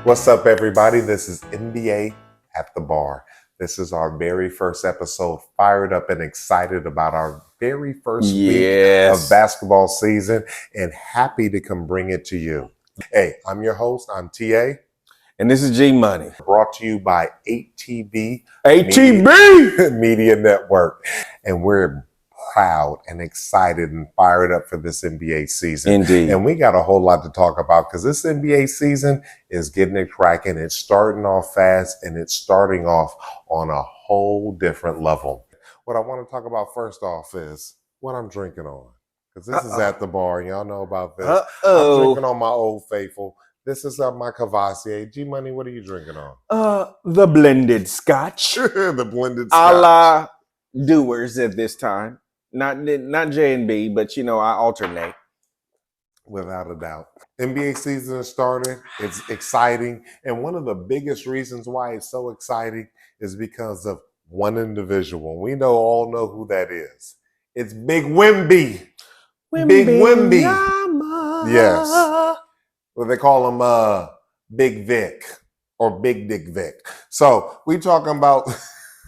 What's up, everybody? This is NBA at the Bar. This is our very first episode, fired up and excited about our very first week of basketball season, and happy to come bring it to you. Hey, I'm your host. I'm TA. And this is G Money. Brought to you by ATB Media Network. And we're proud and excited and fired up for this NBA season. Indeed. And we got a whole lot to talk about because this NBA season is getting it cracking. It's starting off fast and it's starting off on a whole different level. What I want to talk about first off is what I'm drinking on. Because this is at the bar. Y'all know about this. I'm drinking on my Old Faithful. This is my Cavassier. G Money, what are you drinking on? The blended scotch. The blended scotch. A la Doers at this time. Not J&B, but I alternate. Without a doubt. NBA season has started. It's exciting. And one of the biggest reasons why it's so exciting is because of one individual. We all know who that is. It's Big Wimby. Big Wimby. Yes. Well, they call him Big Vic or Big Dick Vic. So we talking about.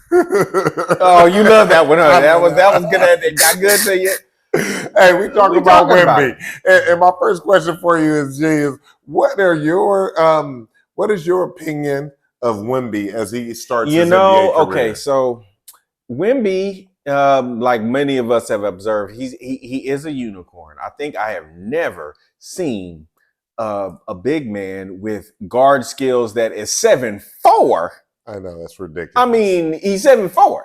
Oh, you love that one, huh? That was good. It got good to you. Hey, we talking about Wemby. And my first question for you is, what is your opinion of Wemby as he starts his NBA career? Okay, so Wemby, like many of us have observed, he is a unicorn. I think I have never seen a big man with guard skills that is 7'4". I know, that's ridiculous. I mean, he's 7'4".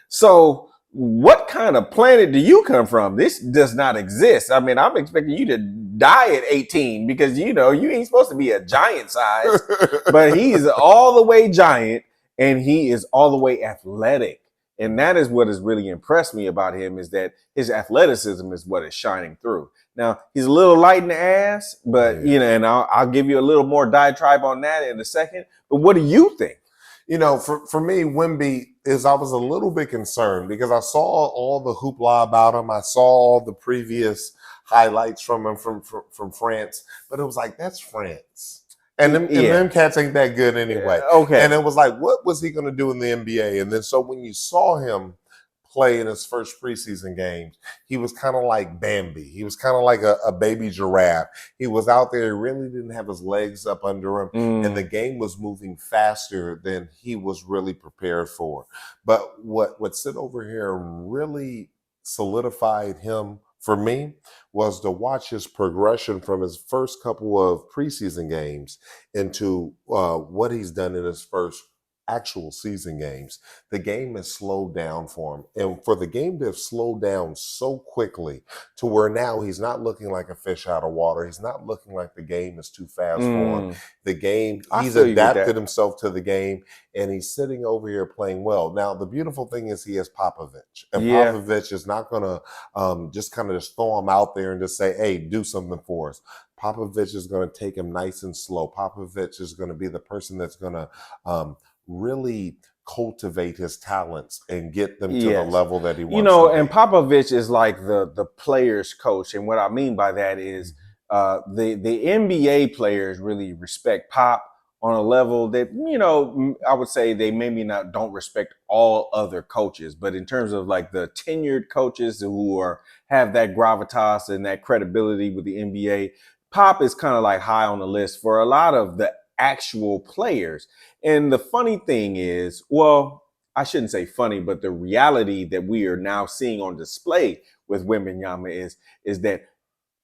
So what kind of planet do you come from? This does not exist. I mean, I'm expecting you to die at 18 because, you ain't supposed to be a giant size. But he is all the way giant and he is all the way athletic. And that is what has really impressed me about him, is that his athleticism is what is shining through. Now, he's a little light in the ass, but, and I'll give you a little more diatribe on that in a second. But what do you think? For me, Wemby I was a little bit concerned because I saw all the hoopla about him. I saw all the previous highlights from him from France, but it was like, that's France. And them cats ain't that good anyway. Okay. And it was like, what was he going to do in the NBA? And then so when you saw him play in his first preseason games, he was kind of like Bambi. He was kind of like a baby giraffe. He was out there, he really didn't have his legs up under him, and the game was moving faster than he was really prepared for. But what sit over here and really solidified him for me was to watch his progression from his first couple of preseason games into what he's done in his first actual season games. The game has slowed down for him. And for the game to have slowed down so quickly to where now he's not looking like a fish out of water. He's not looking like the game is too fast for him. The game, he's adapted himself to the game and he's sitting over here playing well. Now, the beautiful thing is he has Popovich. And Popovich is not going to just throw him out there and just say, hey, do something for us. Popovich is going to take him nice and slow. Popovich is going to be the person that's going to really cultivate his talents and get them to the level that he wants to be. And Popovich is like the players coach. And what I mean by that is the NBA players really respect Pop on a level that, I would say they maybe don't respect all other coaches. But in terms of like the tenured coaches who have that gravitas and that credibility with the NBA, Pop is kind of like high on the list for a lot of the actual players. And the funny thing is, well, I shouldn't say funny, but the reality that we are now seeing on display with Wembanyama is that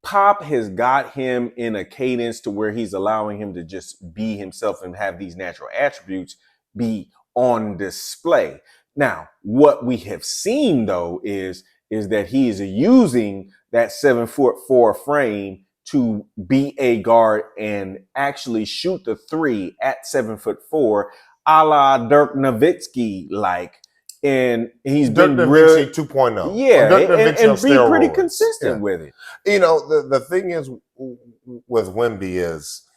Pop has got him in a cadence to where he's allowing him to just be himself and have these natural attributes be on display. Now, what we have seen though is that he is using that 7'4" frame to be a guard and actually shoot the three at 7'4", a la Dirk Nowitzki like. And he's Dirk been Nowitzki 2.0. Yeah, and be pretty consistent with it. The thing is with Wemby is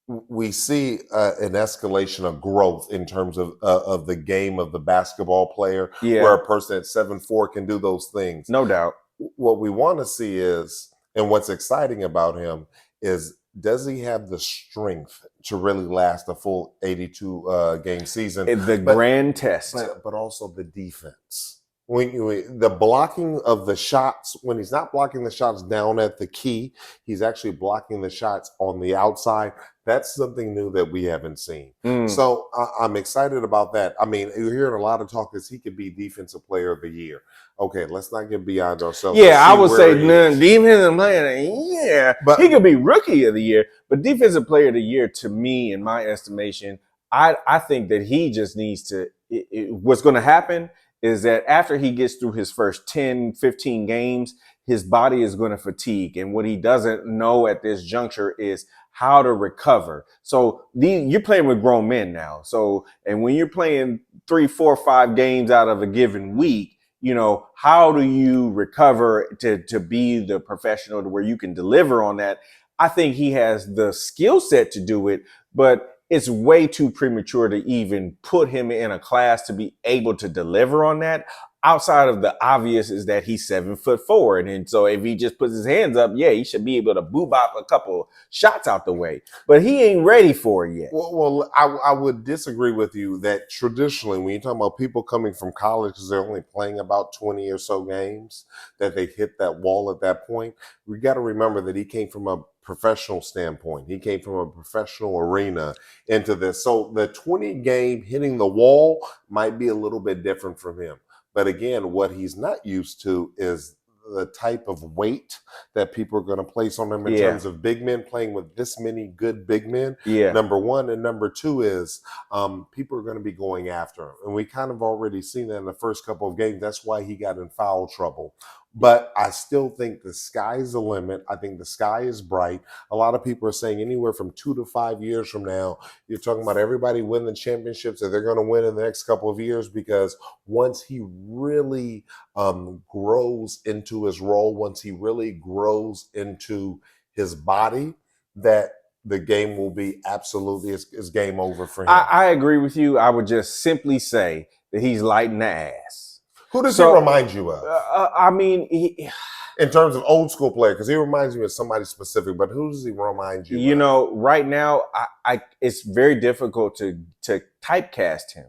we see an escalation of growth in terms of the game of the basketball player, where a person at 7'4" can do those things. No doubt. What we want to see is, and what's exciting about him is does he have the strength to really last a full 82 game season? The grand test. But also the defense. The blocking of the shots, when he's not blocking the shots down at the key, he's actually blocking the shots on the outside. That's something new that we haven't seen. So I'm excited about that. I mean, you're hearing a lot of talk as he could be Defensive Player of the Year. Okay, let's not get beyond ourselves. Yeah, I would say Defensive Player of the Year. But he could be Rookie of the Year. But Defensive Player of the Year, to me, in my estimation, I think that he just needs to what's going to happen is that after he gets through his first 10, 15 games, his body is going to fatigue. And what he doesn't know at this juncture is how to recover. So you're playing with grown men now. So, and when you're playing 3, 4, 5 games out of a given week, you know, how do you recover to be the professional to where you can deliver on that? I think he has the skill set to do it, but it's way too premature to even put him in a class to be able to deliver on that. Outside of the obvious is that he's 7'4", and so if he just puts his hands up, yeah, he should be able to bop a couple shots out the way. But he ain't ready for it yet. Well, I would disagree with you that traditionally, when you're talking about people coming from college because they're only playing about 20 or so games, that they hit that wall at that point. We got to remember that he came from a professional standpoint. He came from a professional arena into this. So the 20 game hitting the wall might be a little bit different from him. But again, what he's not used to is the type of weight that people are going to place on him in terms of big men playing with this many good big men. Number one. And number two is people are going to be going after him. And we kind of already seen that in the first couple of games. That's why he got in foul trouble. But I still think the sky's the limit. I think the sky is bright. A lot of people are saying anywhere from 2 to 5 years from now, you're talking about everybody winning championships that they're going to win in the next couple of years, because once he really grows into his role, once he really grows into his body, that the game will be absolutely, it's game over for him. I agree with you. I would just simply say that he's lighting the ass. Who does he remind you of? I mean, in terms of old school player, because he reminds me of somebody specific, but who does he remind you of? You know, right now, it's very difficult to typecast him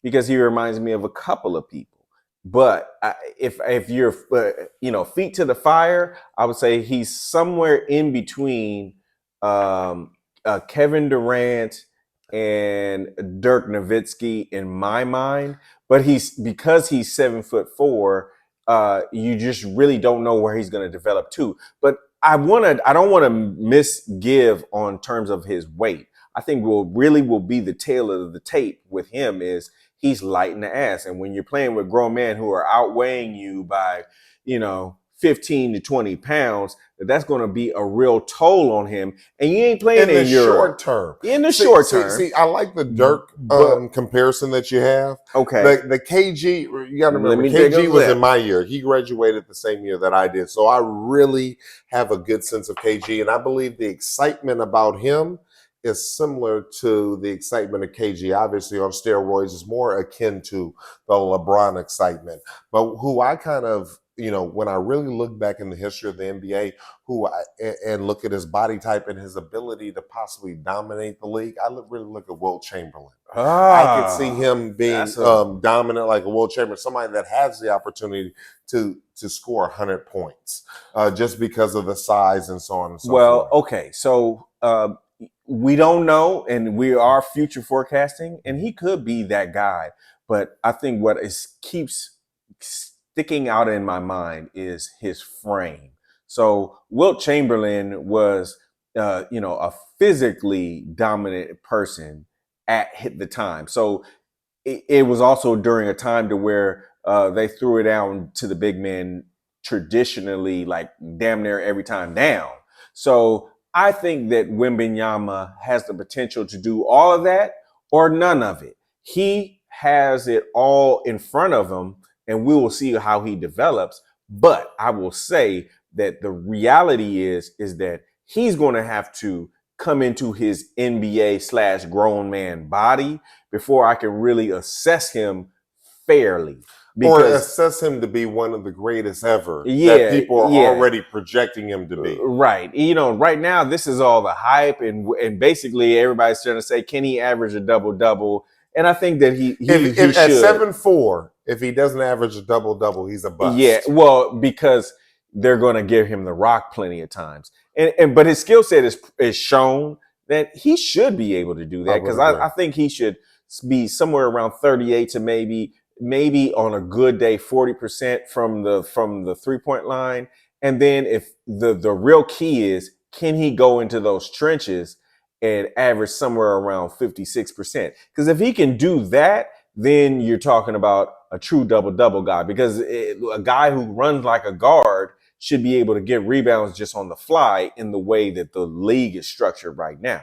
because he reminds me of a couple of people. But if you're, feet to the fire, I would say he's somewhere in between Kevin Durant and Dirk Nowitzki in my mind. But because he's 7'4", you just really don't know where he's going to develop to. But I don't want to misgive on terms of his weight. I think will be the tail of the tape with him is he's lighting the ass. And when you're playing with grown men who are outweighing you by, 15 to 20 pounds, that's going to be a real toll on him. And you ain't playing in the short term. In the short term. See, I like the Dirk comparison that you have. Okay. The KG, you got to remember, KG was in my year. He graduated the same year that I did. So I really have a good sense of KG. And I believe the excitement about him is similar to the excitement of KG. Obviously, on steroids is more akin to the LeBron excitement. But who I kind of, when I really look back in the history of the NBA, and look at his body type and his ability to possibly dominate the league, I really look at Wilt Chamberlain. I could see him being dominant like a Wilt Chamberlain, somebody that has the opportunity to score 100 points just because of the size and so on and so forth. Well, okay, so we don't know, and we are future forecasting, and he could be that guy. But I think what keeps sticking out in my mind is his frame. So Wilt Chamberlain was, a physically dominant person at the time. So it was also during a time to where they threw it down to the big men traditionally, like damn near every time down. So I think that Wembanyama has the potential to do all of that or none of it. He has it all in front of him, and we will see how he develops. But I will say that the reality is that he's going to have to come into his NBA/grown man body before I can really assess him fairly. or because assess him to be one of the greatest ever that yeah, people are yeah. already projecting him to be. Right. Right now, this is all the hype, and basically everybody's trying to say, can he average a double-double? And I think that he If at should. 7'4", if he doesn't average a double-double, he's a bust. Yeah, well, because they're going to give him the rock plenty of times, but his skill set is shown that he should be able to do that, because I think he should be somewhere around 38 to maybe on a good day 40% from the 3-point line. And then if the real key is, can he go into those trenches and average somewhere around 56%? Because if he can do that, then you're talking about a true double-double guy, because a guy who runs like a guard should be able to get rebounds just on the fly in the way that the league is structured right now.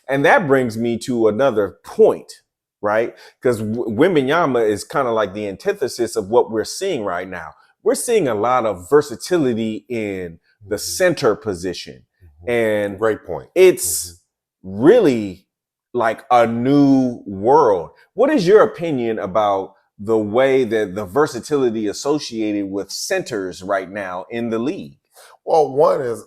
And that brings me to another point, right? Because Wembanyama is kind of like the antithesis of what we're seeing right now. We're seeing a lot of versatility in the center position. And great point. It's really like a new world. What is your opinion about the way that the versatility associated with centers right now in the league? Well, one is,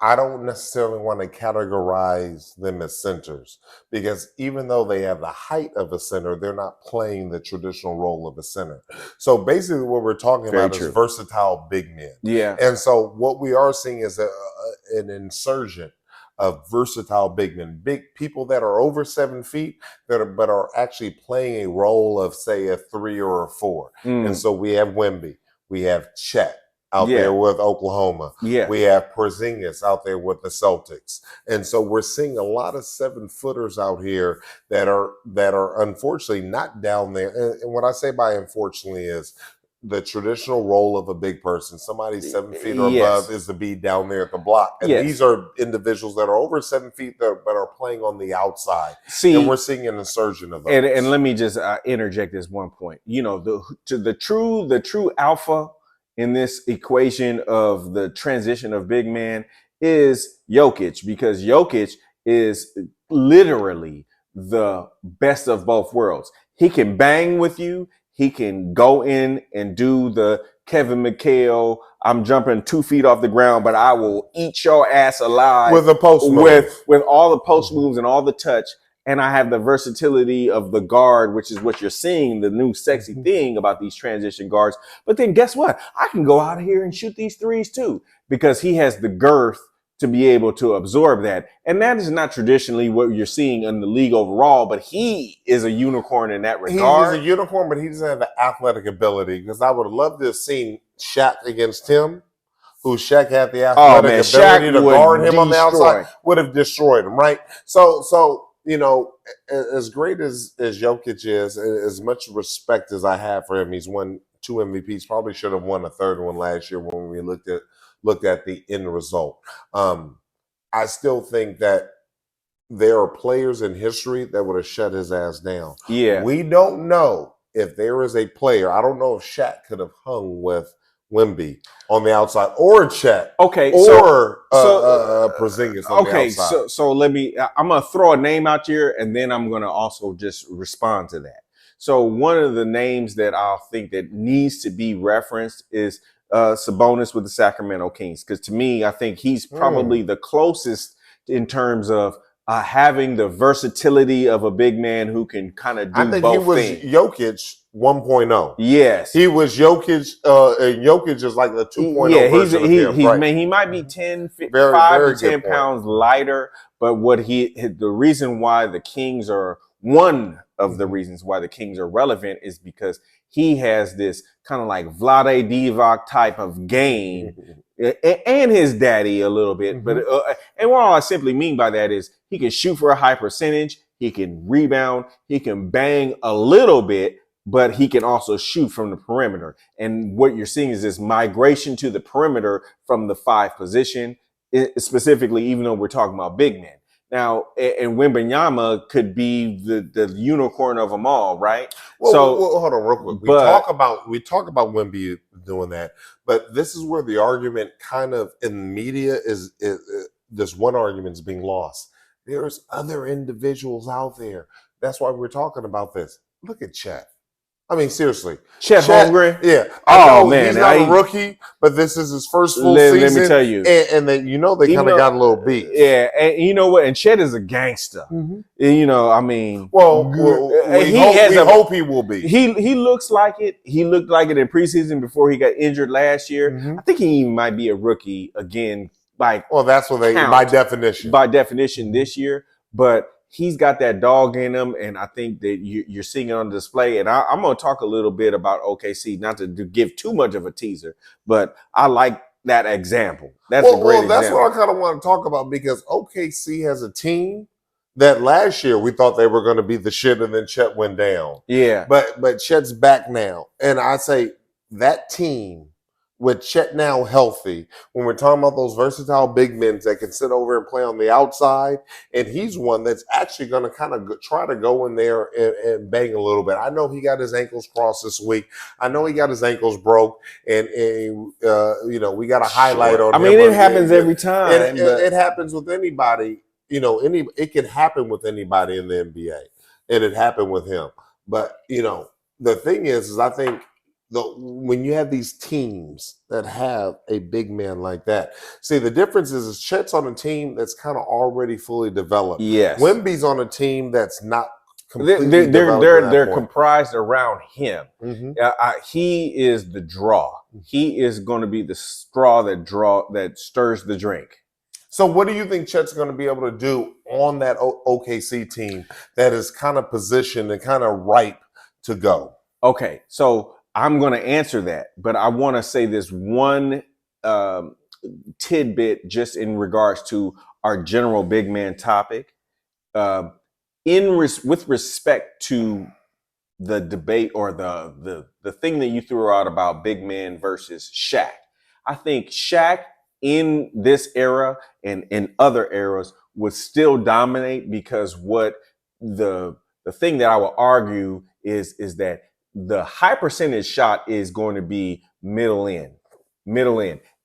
I don't necessarily want to categorize them as centers, because even though they have the height of a center, they're not playing the traditional role of a center. So basically what we're talking about is versatile big men. Yeah. And so what we are seeing is an insurgent of versatile big men, big people that are over 7 feet but are actually playing a role of, say, a 3 or a 4. And so we have Wemby, we have Chet out there with Oklahoma. Yeah. We have Porzingis out there with the Celtics. And so we're seeing a lot of 7-footers out here that are unfortunately not down there. And what I say by unfortunately is the traditional role of a big person, somebody 7 feet or above, is to be down there at the block. And these are individuals that are over 7 feet but are playing on the outside. And we're seeing an insurgent of those. And let me just interject this one point. The true alpha in this equation of the transition of big man is Yelkich, because Yelkich is literally the best of both worlds. He can bang with you. He can go in and do the Kevin McHale, I'm jumping 2 feet off the ground, but I will eat your ass alive with the post move. with all the post moves and all the touch. And I have the versatility of the guard, which is what you're seeing, the new sexy thing about these transition guards. But then guess what? I can go out here and shoot these threes too, because he has the girth to be able to absorb that. And that is not traditionally what you're seeing in the league overall, but he is a unicorn in that regard. He's a unicorn, but he doesn't have the athletic ability, because I would have loved to have seen Shaq against him, who Shaq had the athletic ability to guard him on the outside, would have destroyed him, right? So as great as Yelkich is, as much respect as I have for him, he's won 2 MVPs, probably should have won a third one last year when we looked at the end result. I still think that there are players in history that would have shut his ass down. Yeah. We don't know if there is a player. I don't know if Shaq could have hung with Wemby on the outside, or Chet, or Porzingis on the outside. So let me, I'm going to throw a name out here, and then I'm going to also just respond to that. So one of the names that I think that needs to be referenced is Subbonus with the Sacramento Kings, because to me, I think he's probably the closest in terms of having the versatility of a big man who can kind of do both things. I think he was Yelkich 1.0. Yes. He was Yelkich, and Yelkich is like the 2.0 version of him. Right? He might be 5 to 10 pounds lighter, but the reason why the Kings are one of the reasons why the Kings are relevant is because he has this kind of like Vlade Divac type of game, and his daddy a little bit. But and what I simply mean by that is he can shoot for a high percentage, he can rebound, he can bang a little bit, but he can also shoot from the perimeter. And what you're seeing is this migration to the perimeter from the 5 position, specifically, even though we're talking about big men. Now, and Wembanyama could be the unicorn of them all, right? Well, hold on real quick. We talk about Wemby doing that, but this is where the argument kind of in the media is this one argument is being lost. There's other individuals out there. That's why we're talking about this. Look at Chet. I mean, seriously. Chet Holmgren? Yeah. I Oh, know man. he's not a rookie, but this is his first full Let season. me tell you. And they, they kind of got a little beef. Yeah, and you know what? And Chet is a gangster. Mm-hmm. You know, I mean, we hope he will be. He looks like it. He looked like it in preseason before he got injured last year. Mm-hmm. I think he might be a rookie again. That's what by definition. By definition this year, but he's got that dog in him, and I think that you're seeing it on display. And I'm going to talk a little bit about OKC, not to give too much of a teaser, but I like that example. That's a great example. That's what I kind of want to talk about, because OKC has a team that last year we thought they were going to be the shit, and then Chet went down. Yeah. But Chet's back now. And I say that team, with Chet now healthy, when we're talking about those versatile big men that can sit over and play on the outside, and he's one that's actually going to kind of try to go in there and bang a little bit. I know he got his ankles crossed this week. I know he got his ankles broke, and we got a highlight on him. I mean, it happens every time. It happens with anybody. It can happen with anybody in the NBA, and it happened with him. But, the thing is I think, when you have these teams that have a big man like that, see, the difference is Chet's on a team that's kind of already fully developed. Yes. Wemby's on a team that's not completely developed. They're comprised around him. Mm-hmm. He is the draw. He is going to be the straw that stirs the drink. So what do you think Chet's going to be able to do on that OKC team that is kind of positioned and kind of ripe to go? Okay, so I'm going to answer that, but I want to say this one tidbit just in regards to our general big man topic. With respect to the debate or the thing that you threw out about big man versus Shaq, I think Shaq in this era and in other eras would still dominate, because what the thing that I would argue is that the high percentage shot is going to be middle end.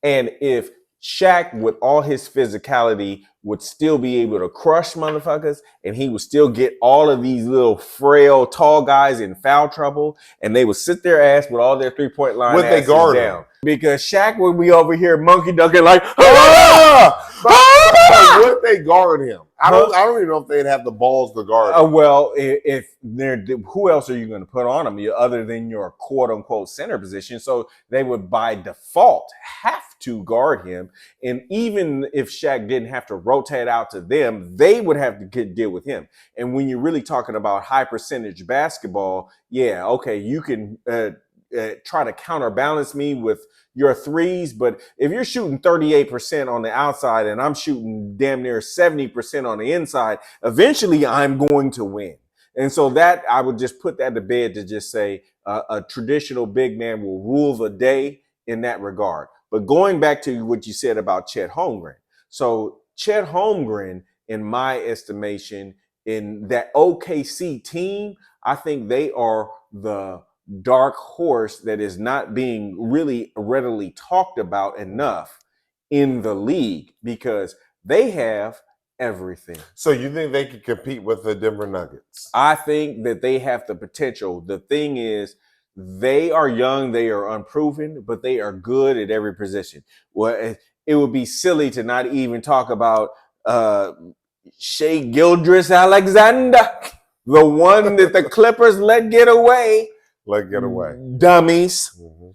And if Shaq, with all his physicality, would still be able to crush motherfuckers, and he would still get all of these little frail, tall guys in foul trouble, and they would sit their ass with all their 3-point line would they guard down him? Because Shaq would be over here monkey dunking like, would they guard him? I don't even know if they'd have the balls to guard him. Well, if they're, who else are you going to put on him other than your quote unquote center position? So they would by default have to guard him. And even if Shaq didn't have to rotate out to them, they would have to deal with him. And when you're really talking about high percentage basketball, yeah, okay, you can try to counterbalance me with your threes, but if you're shooting 38% on the outside and I'm shooting damn near 70% on the inside, eventually I'm going to win. And so that I would just put that to bed to just say a traditional big man will rule the day in that regard. But going back to what you said about Chet Holmgren. So Chet Holmgren, in my estimation, in that OKC team, I think they are the dark horse that is not being really readily talked about enough in the league, because they have everything. So you think they could compete with the Denver Nuggets? I think that they have the potential. The thing is, they are young, they are unproven, but they are good at every position. Well, it would be silly to not even talk about Shai Gilgeous-Alexander, the one that the Clippers let get away. Dummies. Mm-hmm.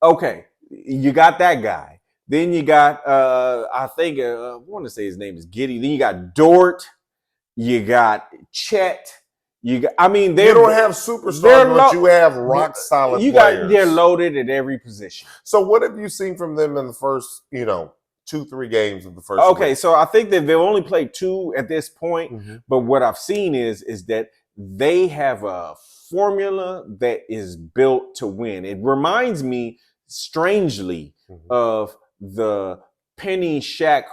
Okay, you got that guy. Then you got, I want to say his name is Giddy. Then you got Dort. You got Chet. They don't have superstars, but you have rock solid players. They're loaded at every position. So what have you seen from them in the first, 2-3 games of the first? Okay, so I think that they've only played 2 at this point. Mm-hmm. But what I've seen is that they have a formula that is built to win. It reminds me strangely of the Penny Shaq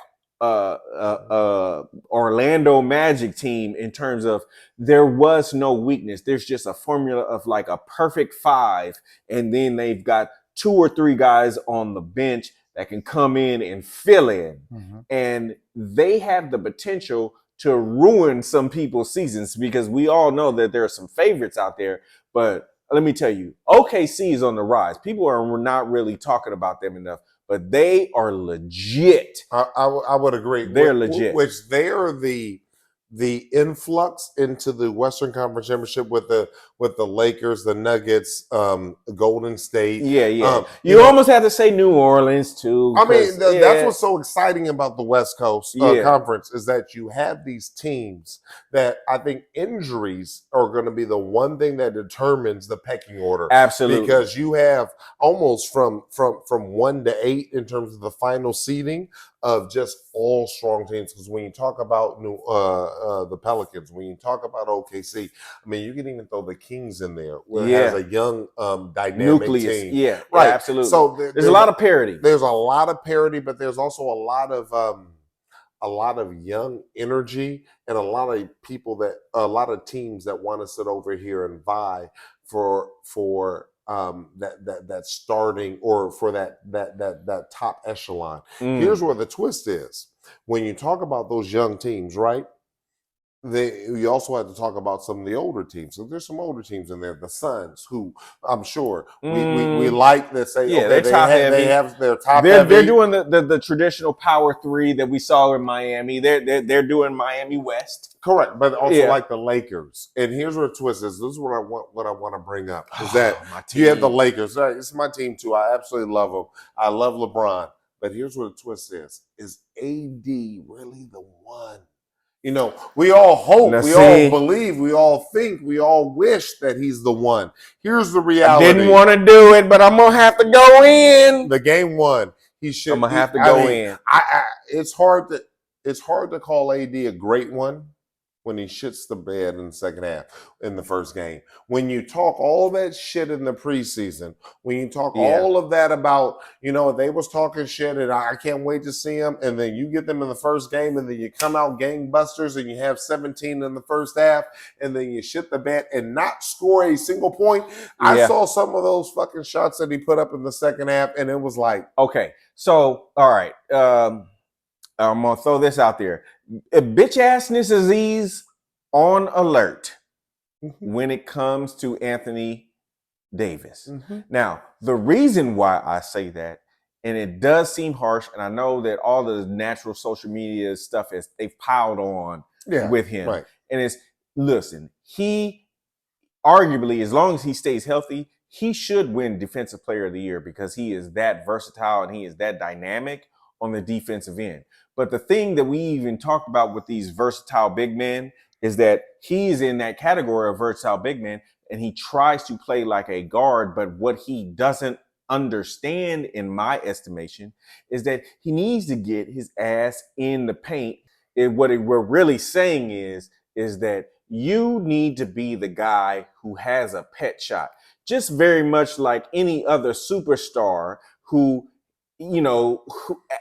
Orlando Magic team, in terms of there was no weakness. There's just a formula of like a perfect 5, and then they've got 2 or 3 guys on the bench that can come in and fill in. Mm-hmm. And they have the potential to ruin some people's seasons, because we all know that there are some favorites out there, but let me tell you, OKC is on the rise. People are not really talking about them enough, but they are legit. I would agree. They're legit. Which they are the influx into the Western Conference Championship with the Lakers, the Nuggets, Golden State. Yeah. You almost have to say New Orleans too. I mean, that's what's so exciting about the West Coast Conference is that you have these teams that I think injuries are going to be the one thing that determines the pecking order. Absolutely, because you have almost from 1 to 8 in terms of the final seeding of just all strong teams. Because when you talk about the Pelicans, when you talk about OKC, I mean, you can even throw the Kings in there, where it has a young dynamic nucleus team. Yeah, right. Absolutely. So there's a lot of parity. There's a lot of parity, but there's also a lot of young energy and a lot of teams that want to sit over here and vie for that starting or for that top echelon. Here's where the twist is. When you talk about those young teams, right? You also have to talk about some of the older teams. So there's some older teams in there. The Suns, who I'm sure we like to say, they're top heavy. They have their top heavy. They're doing the traditional power three that we saw in Miami. They're doing Miami West. Correct, but also like the Lakers. And here's where the twist is. This is what I want to bring up is that you have the Lakers. Right, it's my team too. I absolutely love them. I love LeBron. But here's where the twist is. Is AD really the one? You know, we all hope, all believe, we all think, we all wish that he's the one. Here's the reality. I didn't want to do it, but I'm going to have to go in. The game one. I'm going to have to go in. It's hard to call AD a great one when he shits the bed in the second half in the first game. When you talk all that shit in the preseason, when you talk all of that about, they was talking shit and I can't wait to see them, and then you get them in the first game and then you come out gangbusters and you have 17 in the first half and then you shit the bed and not score a single point. I saw some of those fucking shots that he put up in the second half and it was like. Okay, so, all right. I'm going to throw this out there. Bitch-assness disease on alert when it comes to Anthony Davis. Now, the reason why I say that, and it does seem harsh, and I know that all the natural social media stuff they've piled on with him. Right. And it's, listen, he arguably, as long as he stays healthy, he should win Defensive Player of the Year because he is that versatile and he is that dynamic on the defensive end. But the thing that we even talked about with these versatile big men is that he's in that category of versatile big men and he tries to play like a guard. But what he doesn't understand, in my estimation, is that he needs to get his ass in the paint. And what we're really saying is that you need to be the guy who has a pet shot, just very much like any other superstar who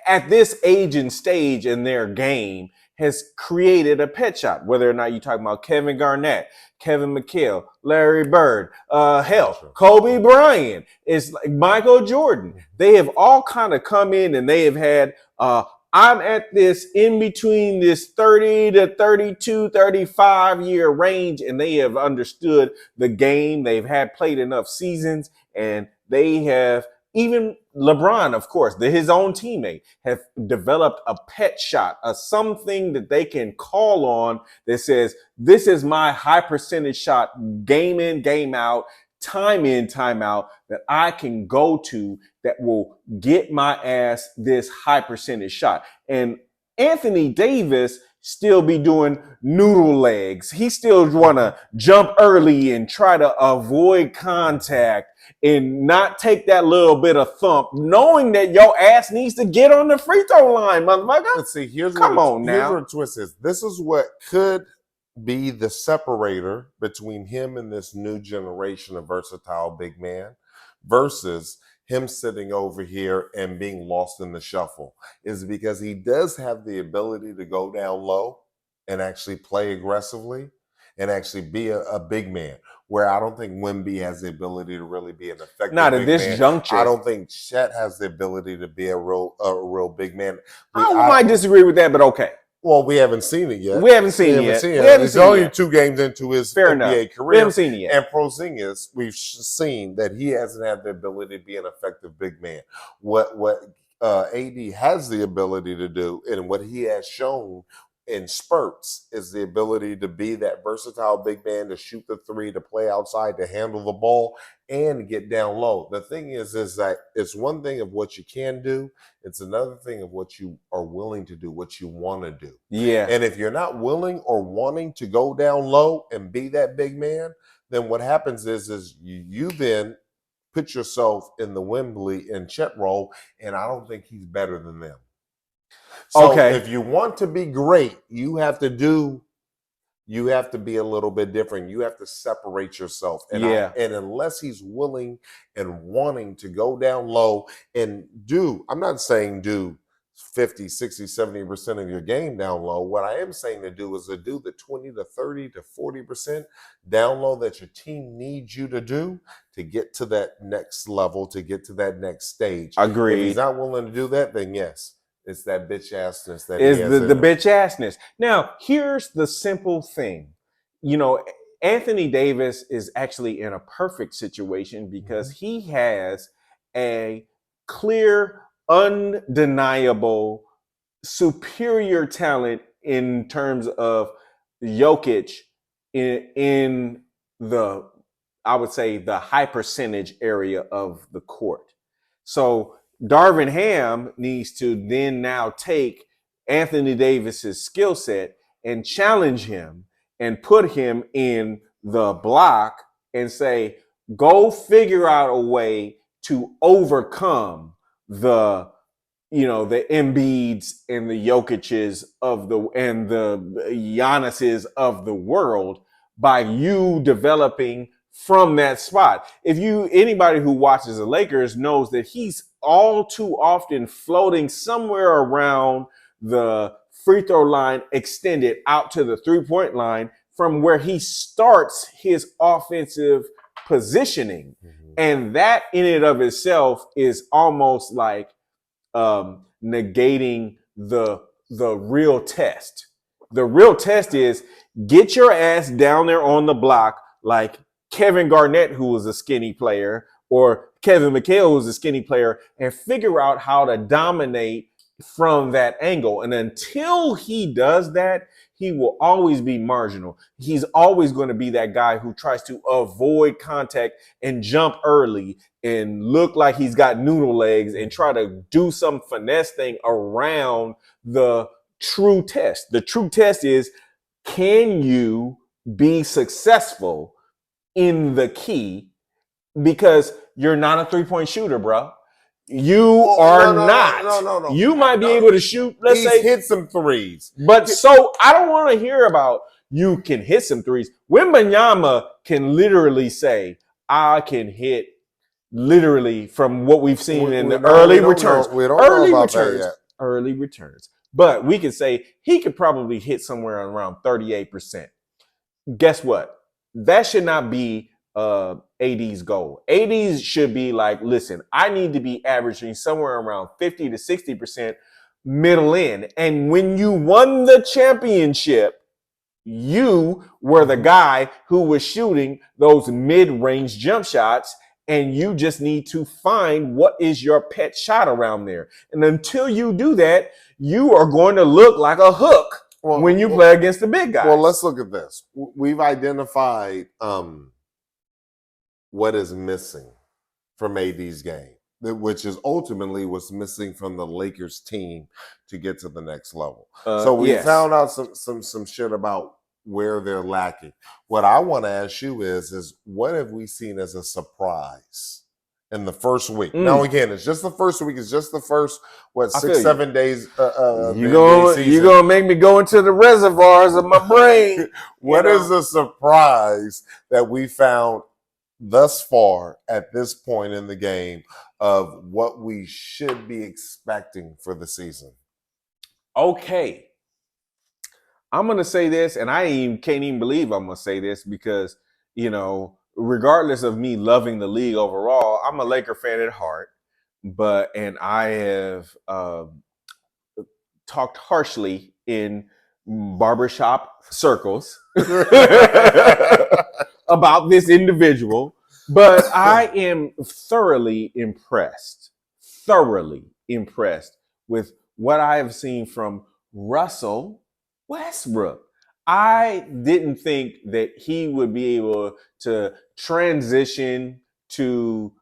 at this age and stage in their game has created a pet shot, whether or not you're talking about Kevin Garnett, Kevin McHale, Larry Bird, Kobe Bryant, it's like Michael Jordan. They have all kind of come in and they have had, I'm at this in between this 30 to 32, 35 year range, and they have understood the game. They've had played enough seasons, and they have, even LeBron, of course, his own teammate, have developed a pet shot, something that they can call on that says, this is my high percentage shot, game in, game out, time in, time out, that I can go to that will get my ass this high percentage shot. And Anthony Davis still be doing noodle legs. He still want to jump early and try to avoid contact and not take that little bit of thump, knowing that your ass needs to get on the free throw line, motherfucker. Let's see. Here's where the twist is. This is what could be the separator between him and this new generation of versatile big man versus him sitting over here and being lost in the shuffle, is because he does have the ability to go down low and actually play aggressively and actually be a big man, where I don't think Wemby has the ability to really be an effective not big at this man. juncture. I don't think Chet has the ability to be a real big man. I might disagree with that, but okay. Well, we haven't seen it yet. We haven't seen it yet. It's only 2 games into his Fair NBA enough. career. We haven't seen it yet. And Porzingis, we've seen that he hasn't had the ability to be an effective big man. What AD has the ability to do, and what he has shown in spurts, is the ability to be that versatile big man, to shoot the three, to play outside, to handle the ball, and get down low. The thing is that it's one thing of what you can do. It's another thing of what you are willing to do, what you want to do. Yeah. And if you're not willing or wanting to go down low and be that big man, then what happens is you then put yourself in the Wembley and Chet role, and I don't think he's better than them. So if you want to be great, you have to be a little bit different. You have to separate yourself. And unless he's willing and wanting to go down low and I'm not saying do 50, 60, 70% of your game down low. What I am saying to do is to do the 20 to 30 to 40% down low that your team needs you to do to get to that next level, to get to that next stage. Agreed. If he's not willing to do that, then yes. It's that bitch assness that is the bitch assness. Now, here's the simple thing. Anthony Davis is actually in a perfect situation because he has a clear, undeniable, superior talent in terms of Yelkich in the, I would say, the high percentage area of the court. So Darvin Ham needs to then now take Anthony Davis's skill set and challenge him and put him in the block and say, go figure out a way to overcome the Embiids and the Jokiches and the Giannis's of the world by you developing from that spot. Anybody who watches the Lakers knows that he's all too often floating somewhere around the free throw line, extended out to the 3-point line from where he starts his offensive positioning. And that in and of itself is almost like negating the real test. The real test is get your ass down there on the block like Kevin Garnett, who was a skinny player, or Kevin McHale, who was a skinny player, and figure out how to dominate from that angle. And until he does that, he will always be marginal. He's always going to be that guy who tries to avoid contact and jump early and look like he's got noodle legs and try to do some finesse thing around the true test. The true test is, can you be successful in the key? Because you're not a 3-point shooter, bro. You are not. No. You might be able to shoot, let's say, hit some threes. But so I don't want to hear about you can hit some threes. Wembanyama can literally say, I can hit literally from what we've seen in the early returns. We don't know about that yet. Early returns. But we can say he could probably hit somewhere around 38%. Guess what? That should not be AD's goal. AD should be like, listen, I need to be averaging somewhere around 50 to 60% middle end. And when you won the championship, you were the guy who was shooting those mid-range jump shots, and you just need to find what is your pet shot around there. And until you do that, you are going to look like a hook when you play against the big guys. Well, let's look at this. We've identified what is missing from AD's game, which is ultimately what's missing from the Lakers team to get to the next level. So we found out some shit about where they're lacking. What I want to ask you is what have we seen as a surprise in the first week? Now, again, it's just the first week. It's just the first, 6-7 days. You're going to make me go into the reservoirs of my brain. What is a surprise that we found thus far at this point in the game of what we should be expecting for the season? Okay. I'm going to say this, and I can't even believe I'm going to say this because, regardless of me loving the league overall, I'm a Laker fan at heart, and I have talked harshly in barbershop circles about this individual, but I am thoroughly impressed with what I have seen from Russell Westbrook. I didn't think that he would be able to transition to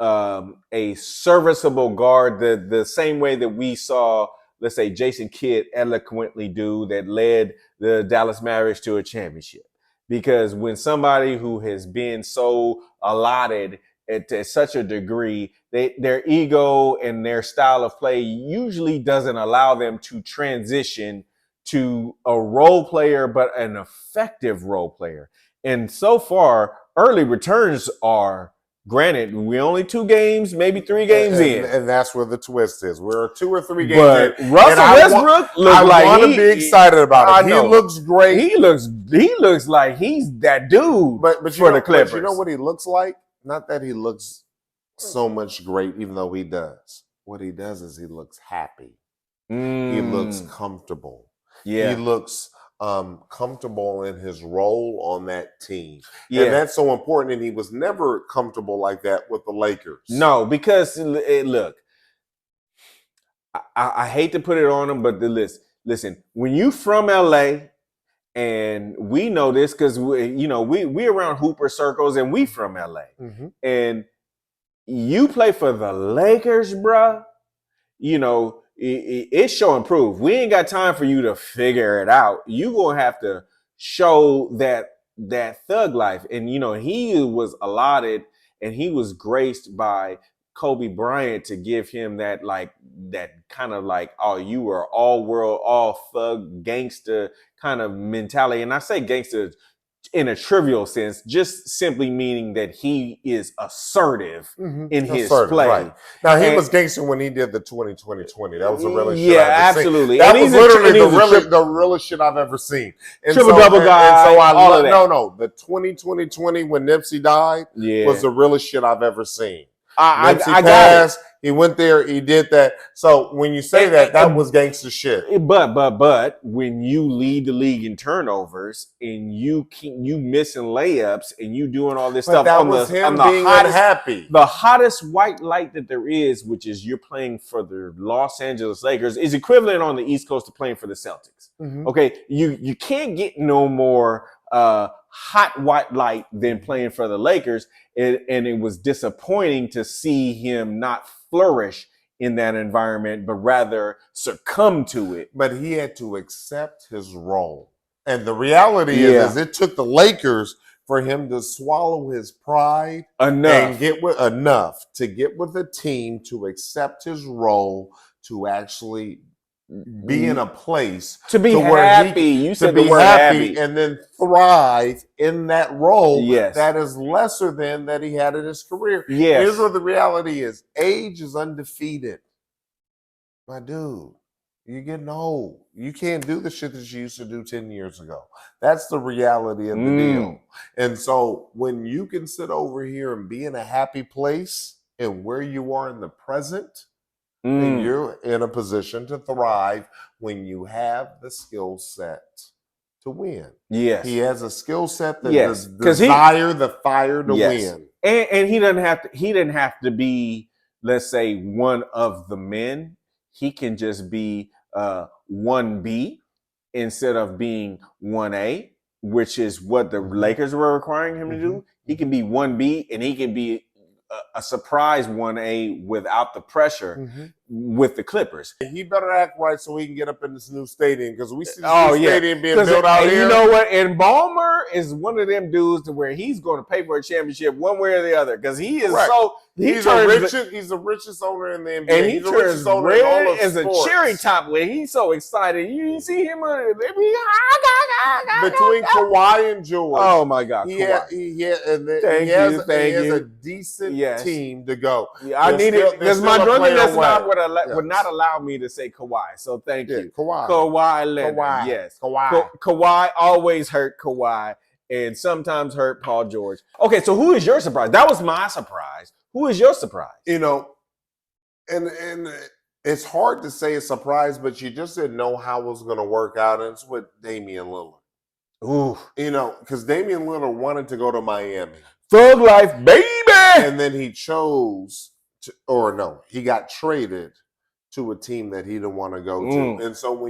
a serviceable guard the same way that we saw, let's say, Jason Kidd eloquently do, that led the Dallas Mavericks to a championship. Because when somebody who has been so allotted at such a degree, their ego and their style of play usually doesn't allow them to transition to a role player, but an effective role player. And so far, early returns are, granted, we're only 2 games, maybe 3 games in. And that's where the twist is. We're 2 or 3 games but in. Russell Westbrook looks like I want to be excited about it. He looks great. He looks like he's that dude but for the Clippers. But you know what he looks like? Not that he looks so much great, even though he does. What he does is he looks happy. He looks comfortable. Yeah. He looks comfortable in his role on that team. Yeah. And that's so important. And he was never comfortable like that with the Lakers. No, because look, I hate to put it on him, but listen, when you from LA, and we know this because we around Hooper circles and we from LA, and you play for the Lakers, bruh, it's show and prove. We ain't got time for you to figure it out. You gonna have to show that thug life. And he was allotted and he was graced by Kobe Bryant to give him that kind of like, oh, you were all world, all thug, gangster kind of mentality. And I say gangster in a trivial sense, just simply meaning that he is assertive in his play. Right. Now, he was gangster when he did the 20-20-20. That was the realest shit yeah, I've ever absolutely. seen. That and was literally the realest shit I've ever seen. And triple-double guy, and so I all of that. No, the 20-20-20 when Nipsey died was the realest shit I've ever seen. Nipsey passed. He went there. He did that. So when you say that was gangster shit. But when you lead the league in turnovers and you missing layups and you doing all this stuff on the hottest white light that there is, which is you're playing for the Los Angeles Lakers, is equivalent on the East Coast to playing for the Celtics. Okay, you can't get no more hot white light than playing for the Lakers, and it was disappointing to see him not flourish in that environment, but rather succumb to it. But he had to accept his role. And the reality is it took the Lakers for him to swallow his pride and get with a team to accept his role, to actually be in a place to be happy. You said the word happy, and then thrive in that role. Yes, that is lesser than that he had in his career. Yes, here's what the reality is: age is undefeated, my dude. You're getting old. You can't do the shit that you used to do 10 years ago. That's the reality of the deal. And so when you can sit over here and be in a happy place and where you are in the present, and you're in a position to thrive when you have the skill set to win. Yes. He has a skill set that desire the fire to win. And he didn't have to be, let's say, one of the men. He can just be 1B instead of being 1A, which is what the Lakers were requiring him to do. He can be 1B and he can be a surprise 1A without the pressure with the Clippers. He better act right so he can get up in this new stadium, because we see this new stadium being built out here. You know what? And Ballmer is one of them dudes to where he's going to pay for a championship one way or the other, because he is he's the richest owner in the NBA. And he turns red as a cherry top when he's so excited. You see him between Kawhi and George. Oh my God! He has a decent team to go. I need it because my drunkenness would not allow me to say Kawhi. So thank you, Kawhi Leonard. Yes, Kawhi always hurt Kawhi, and sometimes hurt Paul George. Okay, so who is your surprise? That was my surprise. Who is your surprise? And It's hard to say a surprise, but you just didn't know how it was going to work out. And it's with Damian Lillard. Ooh. Because Damian Lillard wanted to go to Miami. Thug life, baby! And then he chose he got traded to a team that he didn't want to go to. And so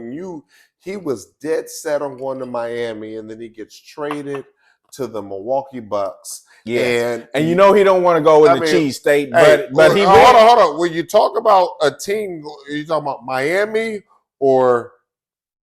he was dead set on going to Miami, and then he gets traded to the Milwaukee Bucks. Yes. And he don't want to go in the cheese state, but he hold on. When you talk about a team, are you talking about Miami or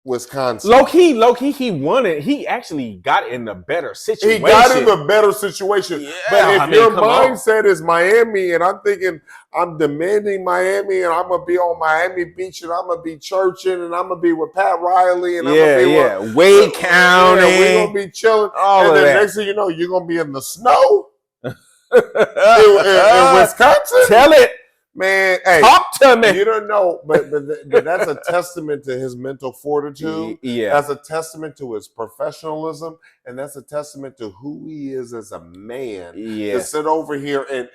Wisconsin? Low key, he won it. He actually got in a better situation. He got in a better situation. Yeah, but if your mindset is Miami, and I'm thinking I'm demanding Miami, and I'm gonna be on Miami Beach, and I'm gonna be churching, and I'm gonna be with Pat Riley, and I'm gonna be with Wade County. We're gonna be chilling. And then next thing you know, you're gonna be in the snow in Wisconsin. Tell it. Man, hey, talk to me. You don't know, but that's a testament to his mental fortitude. Yeah, that's a testament to his professionalism, and that's a testament to who he is as a man. Yeah, to sit over here and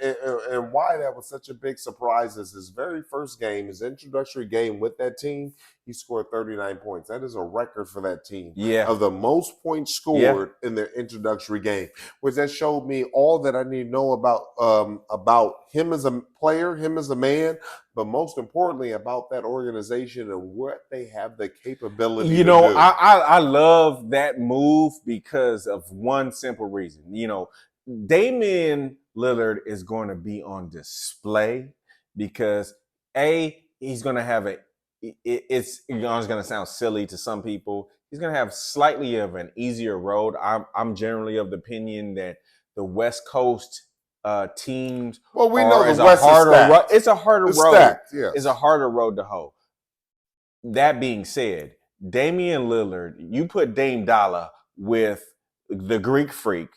why that was such a big surprise is his very first game, his introductory game with that team. He scored 39 points. That is a record for that team. Yeah, of the most points scored in their introductory game, which that showed me all that I need to know about him as a player, him as a man, but most importantly about that organization and what they have the capability to do. I love that move because of one simple reason. Damian Lillard is going to be on display because he's going to have it's going to sound silly to some people. He's going to have slightly of an easier road. I'm generally of the opinion that the West Coast teams. Well, we know the West is stacked. It's a harder road. Stacked, yes. It's a harder road to hoe. That being said, Damian Lillard, you put Dame Dollar with the Greek Freak,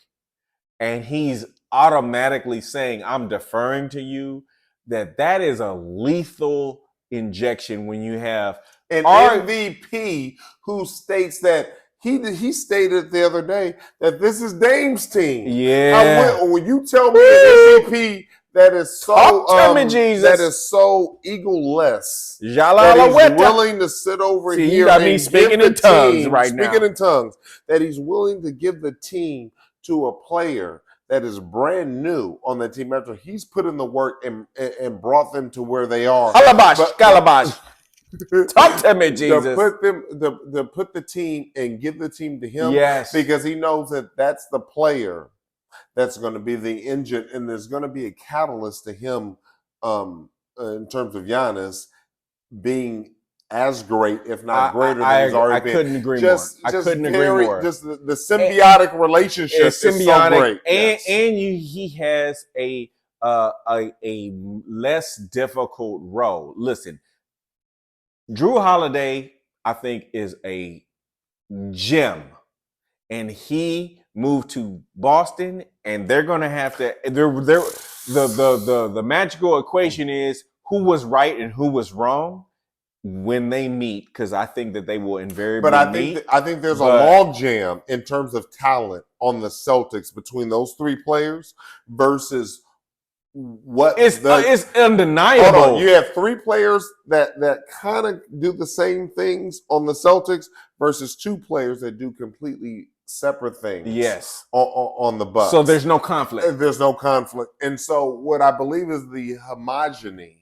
and he's automatically saying, "I'm deferring to you." That is a lethal injection when you have an MVP who states that he stated the other day that this is Dame's team. Yeah. When you tell me an MVP that is so that is so egoless, that he's willing to sit over here and speaking in tongues right now. Speaking in tongues, that he's willing to give the team to a player that is brand new on the team after he's put in the work and brought them to where they are. Calabash. Talk to me, Jesus. To put the team and give the team to him. Yes. Because he knows that that's the player that's going to be the engine, and there's going to be a catalyst to him in terms of Giannis being as great, if not greater than he's already been. I couldn't agree more. I couldn't agree more. Just the symbiotic relationship is so great. And he has a less difficult role. Listen, Drew Holiday, I think, is a gem. And he moved to Boston, and they're going to have to the magical equation is who was right and who was wrong when they meet, because I think that they will invariably meet. I think there's a log jam in terms of talent on the Celtics between those three players versus what it's undeniable. Hold on. You have three players that kind of do the same things on the Celtics versus two players that do completely separate things. Yes, on the Bucks. So there's no conflict. There's no conflict, and so what I believe is the homogeny.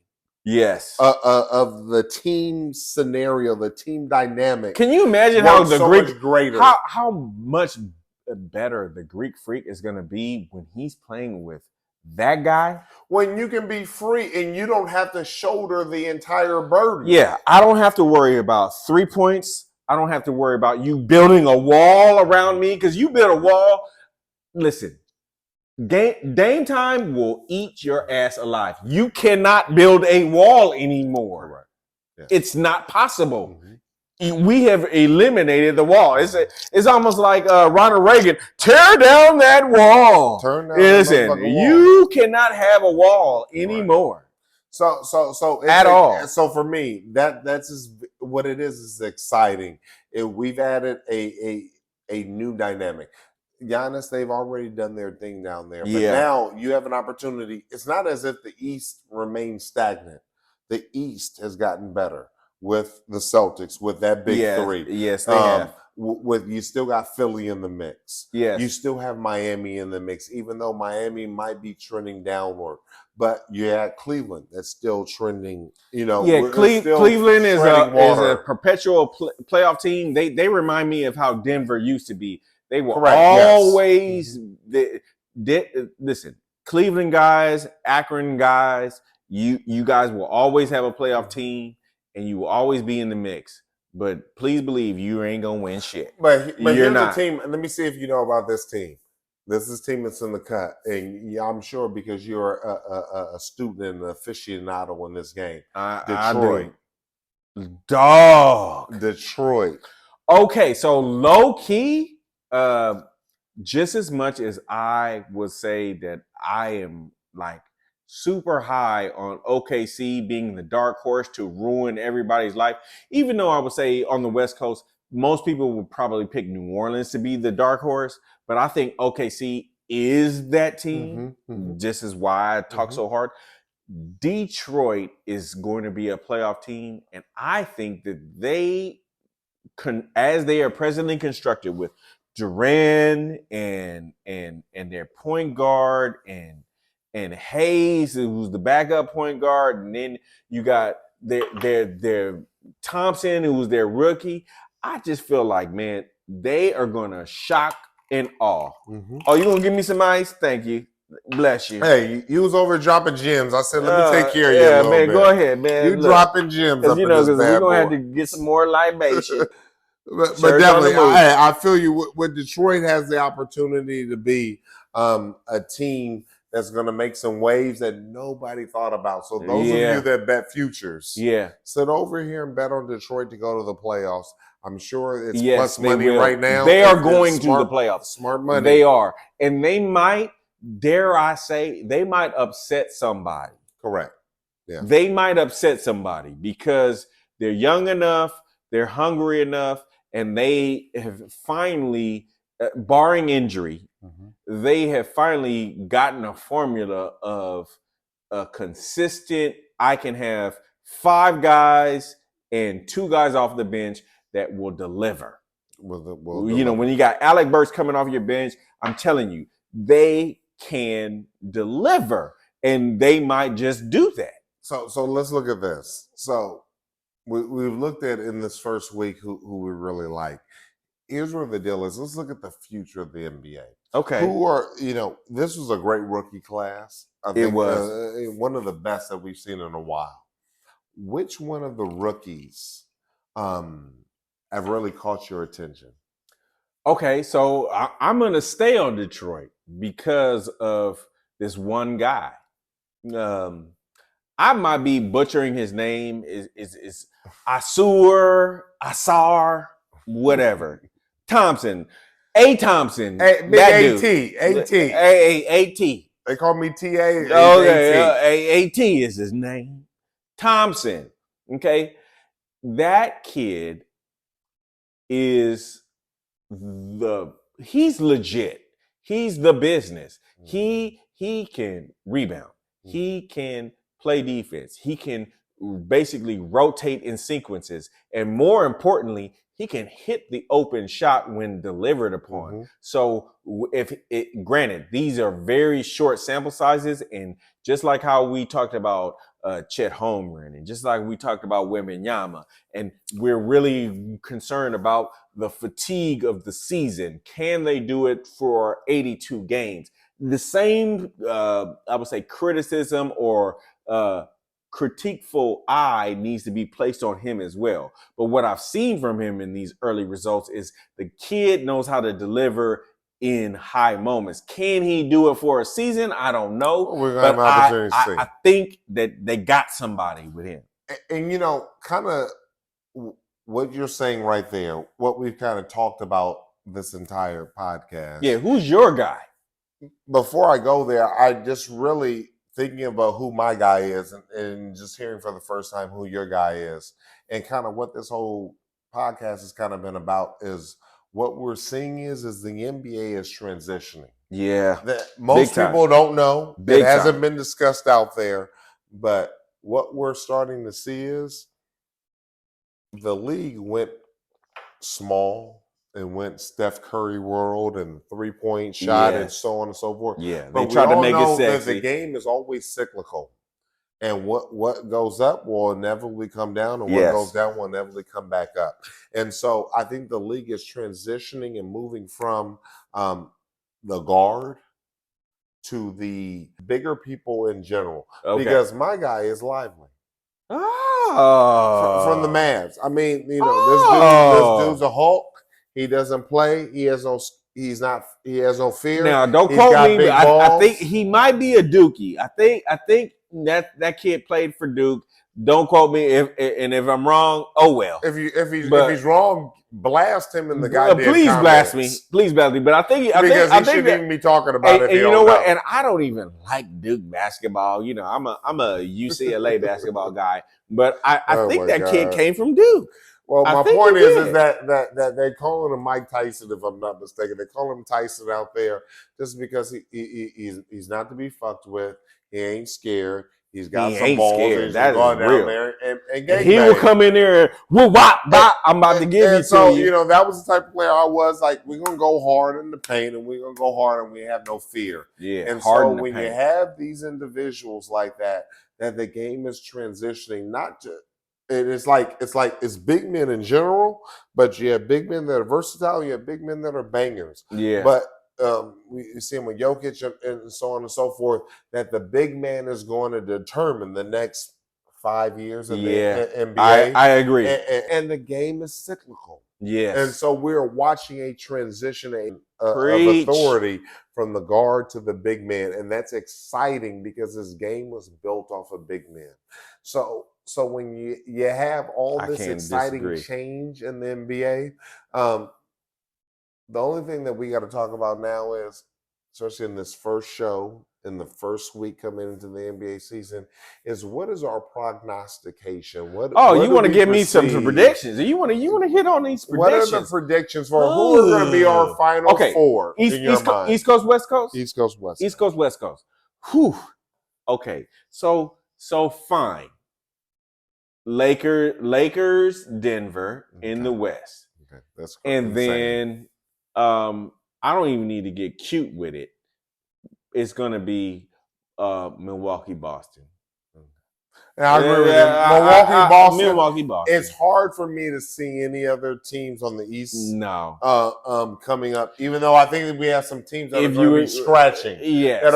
Yes, of the team scenario, the team dynamic. Can you imagine how the Greek greater? How much better the Greek Freak is going to be when he's playing with that guy? When you can be free and you don't have to shoulder the entire burden. Yeah, I don't have to worry about 3 points. I don't have to worry about you building a wall around me because you build a wall. Listen. Dame time will eat your ass alive. You cannot build a wall anymore. Right. Yeah. It's not possible. Mm-hmm. We have eliminated the wall. It's almost like Ronald Reagan. Tear down that wall. Listen, you cannot have a wall anymore. Right. So at all. So for me, that's just what it is exciting. We've added a new dynamic. Giannis, they've already done their thing down there. But now you have an opportunity. It's not as if the East remains stagnant. The East has gotten better with the Celtics, with that big three. Yes, they have. With you still got Philly in the mix. Yes. You still have Miami in the mix, even though Miami might be trending downward. But you had Cleveland that's still trending. Cleveland is a perpetual playoff team. They remind me of how Denver used to be. They were always listen. Cleveland guys, Akron guys, you guys will always have a playoff team, and you will always be in the mix. But please believe you ain't gonna win shit. But you're not. The team. Let me see if you know about this team. This is a team that's in the cut, and I'm sure because you're a student and an aficionado in this game. Detroit. Dog. Detroit. Okay, so low key, just as much as I would say that I am like super high on OKC being the dark horse to ruin everybody's life, even though I would say on the West Coast, most people would probably pick New Orleans to be the dark horse, but I think OKC is that team, just as why I talk so hard. Detroit is going to be a playoff team, and I think that they, as they are presently constructed with Duran and their point guard and Hayes, who's the backup point guard, and then you got their Thompson, who was their rookie. I just feel like, man, they are gonna shock and awe. Oh, you gonna give me some ice? Thank you. Bless you. Hey, you was over dropping gems. I said, let me take care of you a little man, bit. Go ahead, man. You dropping gems up in this bad we're gonna have boy. to get some more libation. but definitely, I feel you. With Detroit has the opportunity to be a team that's going to make some waves that nobody thought about. So those of you that bet futures, sit over here and bet on Detroit to go to the playoffs. I'm sure it's plus money right now. They are going to the playoffs. Smart money. They are. And they might, dare I say, they might upset somebody. Correct. Yeah. They might upset somebody because they're young enough, they're hungry enough, and they have finally, barring injury, they have finally gotten a formula of a consistent, I can have 5 guys and 2 guys off the bench that will deliver. When you got Alec Burks coming off your bench, I'm telling you, they can deliver, and they might just do that. So let's look at this. So we've looked at in this first week who we really like. Here's where the deal is. Let's look at the future of the NBA. Okay. Who are, this was a great rookie class. I think it was. One of the best that we've seen in a while. Which one of the rookies have really caught your attention? Okay, so I'm going to stay on Detroit because of this one guy. I might be butchering his name. Is Asar, whatever. Thompson. Thompson. Big A-T. A-T. They call me T-A. Okay, A-T is his name. Thompson. Okay. That kid is he's legit. He's the business. He can rebound. He can play defense. He can basically rotate in sequences. And more importantly, he can hit the open shot when delivered upon. So granted, these are very short sample sizes. And just like how we talked about Chet Holmgren, and just like we talked about Wembanyama, and we're really concerned about the fatigue of the season. Can they do it for 82 games? The same, I would say, criticism or critiqueful eye needs to be placed on him as well. But what I've seen from him in these early results is the kid knows how to deliver in high moments. Can he do it for a season? I don't know. We're gonna have opportunity to see. I think that they got somebody with him. And kind of what you're saying right there, what we've kind of talked about this entire podcast. Yeah, who's your guy? Before I go there, I just really thinking about who my guy is and just hearing for the first time who your guy is, and kind of what this whole podcast has kind of been about is what we're seeing is the NBA is transitioning. Yeah. That most people don't know. It hasn't been discussed out there, but what we're starting to see is the league went small and went Steph Curry world and 3-point shot and so on and so forth. Yeah, But they we tried to all make it know that sexy. the game is always cyclical. And what goes up will inevitably come down, and what goes down will inevitably come back up. And so I think the league is transitioning and moving from the guard to the bigger people in general. Okay. Because my guy is Lively. Oh. From the Mavs. I mean, you know, this dude's a Hulk. He doesn't play. He has no fear. Now, don't quote me, but I think he might be a Dookie. I think that kid played for Duke. Don't quote me if I'm wrong. Oh well. If he's wrong, blast him in the goddamn please comments. blast me. Please blast me. But I think he shouldn't even be talking about it. And you know what? And I don't even like Duke basketball. You know, I'm a UCLA basketball guy. But I think that kid came from Duke. Well, my point is that they calling him Mike Tyson, if I'm not mistaken. They call him Tyson out there just because he's not to be fucked with. He ain't scared. He's got some balls. Scared. That is down real. There and he will come in there and whoop, wop, bop. I'm about to give you so, to you. You know, that was the type of player I was. Like, we're going to go hard in the paint, and we're going to go hard, and we have no fear. Yeah, and so when you have these individuals like that the game is transitioning, not to – it's big men in general, but you have big men that are versatile. You have big men that are bangers. Yeah. But we see him with Yelkich and so on and so forth, that the big man is going to determine the next 5 years in the NBA. I agree. And the game is cyclical. Yes. And so we're watching a transition of authority from the guard to the big man. And that's exciting because this game was built off of big men. So when you have all this exciting change in the NBA, the only thing that we got to talk about now is, especially in this first show, in the first week coming into the NBA season, is what is our prognostication? What you want to give me some predictions? You want to hit on these predictions? What are the predictions for who are going to be our final four in your mind? East Coast, West Coast? East Coast, West Coast. East Coast, West Coast. Whew. Okay. So fine. Lakers, Denver in the West. Okay. That's and then I don't even need to get cute with it. It's gonna be Milwaukee, Boston. And I agree with you. Milwaukee, Boston. It's hard for me to see any other teams on the East. Coming up. Even though I think that we have some teams that are going to be scratching. Yes. That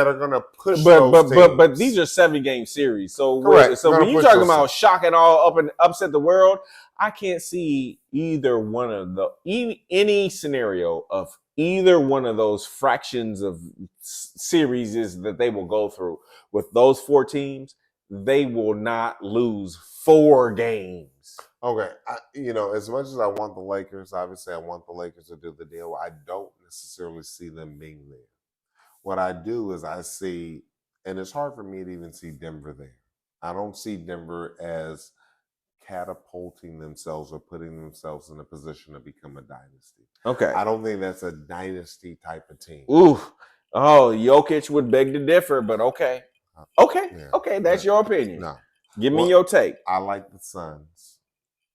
are gonna push. But these are 7-game series. So correct. So when you're talking about shock and all up and upset the world, I can't see either one of any scenario of either one of those fractions of series that they will go through with those 4 teams. They will not lose 4 games. Okay. As much as I want the Lakers, obviously I want the Lakers to do the deal. I don't necessarily see them being there. What I do is I see, and it's hard for me to even see Denver there. I don't see Denver as catapulting themselves or putting themselves in a position to become a dynasty. Okay. I don't think that's a dynasty type of team. Ooh. Oh, Yelkich would beg to differ, but okay. Okay, that's your opinion. No. Give me your take. I like the Suns.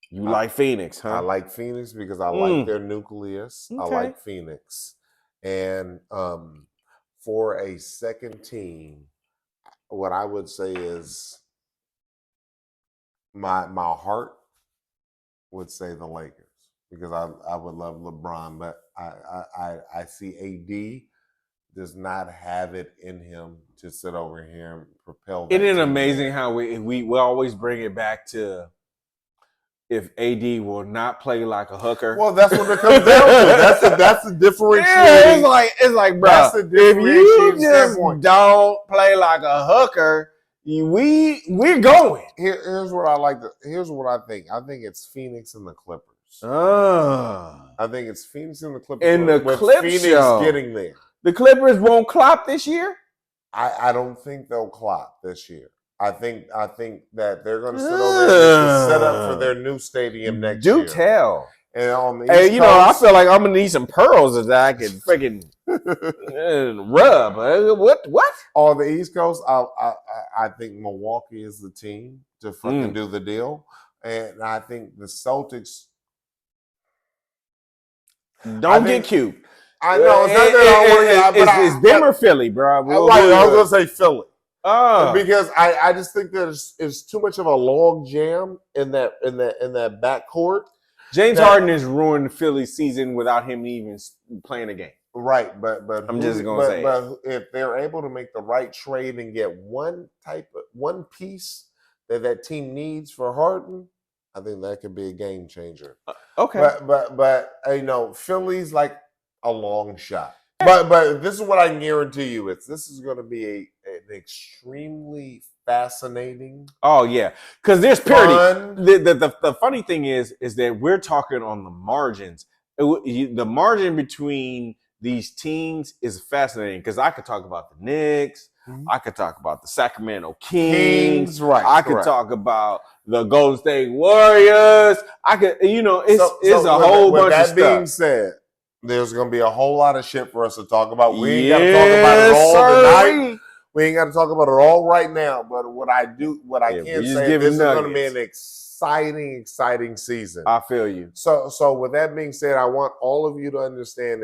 You like Phoenix, huh? I like Phoenix because I like their nucleus. Okay. I like Phoenix. And for a second team, what I would say is my heart would say the Lakers because I would love LeBron, but I see AD does not have it in him to sit over here and propel. Isn't it amazing how we always bring it back to if AD will not play like a hooker? Well, that's what it comes down to. That's the differentiating. Yeah, it's like, bro, that's the differentiating if you just don't play like a hooker, we're going. Here's what I like. Here's what I think. I think it's Phoenix and the Clippers. I think it's Phoenix and the Clippers. And the Clippers getting there. The Clippers won't clop this year? I don't think they'll clop this year. I think that they're going to sit over there to set up for their new stadium next year. Do tell. And on the East Hey, I Coast, feel like I'm gonna need some pearls that I can freaking rub. What? on the East Coast, I think Milwaukee is the team to fucking do the deal, and I think the Celtics. Don't get cute. I know it's not that I want to, but it's them or Philly, bro. I was gonna say Philly. Oh. Because I just think there's too much of a log jam in that backcourt. James Harden has ruined Philly's season without him even playing a game. Right, but I'm just gonna say, but if they're able to make the right trade and get one piece that team needs for Harden, I think that could be a game changer. Okay, but Philly's like a long shot. But this is what I can guarantee you: this is going to be an extremely fascinating. Oh yeah, because there's parity. Fun. The funny thing is that we're talking on the margins. The margin between these teams is fascinating because I could talk about the Knicks, I could talk about the Sacramento Kings, right? I could talk about the Golden State Warriors. I could, it's a whole bunch of stuff. That being said, there's going to be a whole lot of shit for us to talk about. We ain't got to talk about it all tonight. We ain't got to talk about it all right now. But what I can say, this is going to be an exciting season. I feel you. So with that being said, I want all of you to understand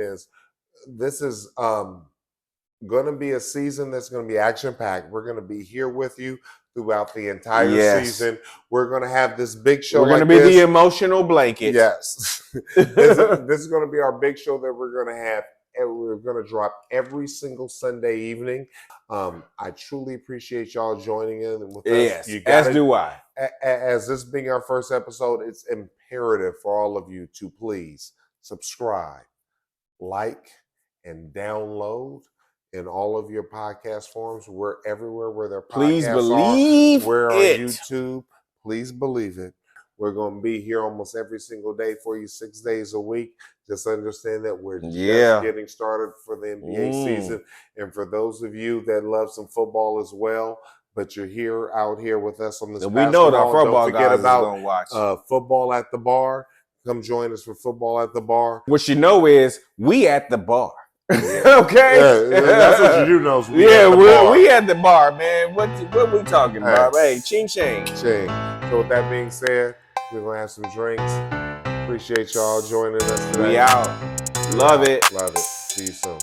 this is going to be a season that's going to be action-packed. We're going to be here with you throughout the entire season. We're going to have this big show. We're going to be the emotional blanket. Yes. This is going to be our big show that we're going to have. And we're going to drop every single Sunday evening. I truly appreciate y'all joining in with us. Yes, as do I. As this being our first episode, it's imperative for all of you to please subscribe, like, and download in all of your podcast forms. We're everywhere where their podcasts please believe We're on it. YouTube. Please believe it. We're going to be here almost every single day for you, 6 days a week. Just understand that we're just getting started for the NBA season. And for those of you that love some football as well, but you're out here with us on this we know that football don't forget guys about is gonna watch. Football at the Bar. Come join us for Football at the Bar. What you know is we at the bar. Okay, that's what you do know. We at the bar, man. What we talking about? Hey, ching ching. So with that being said, we're gonna have some drinks. Appreciate y'all joining us today. We out. Love it. See you soon.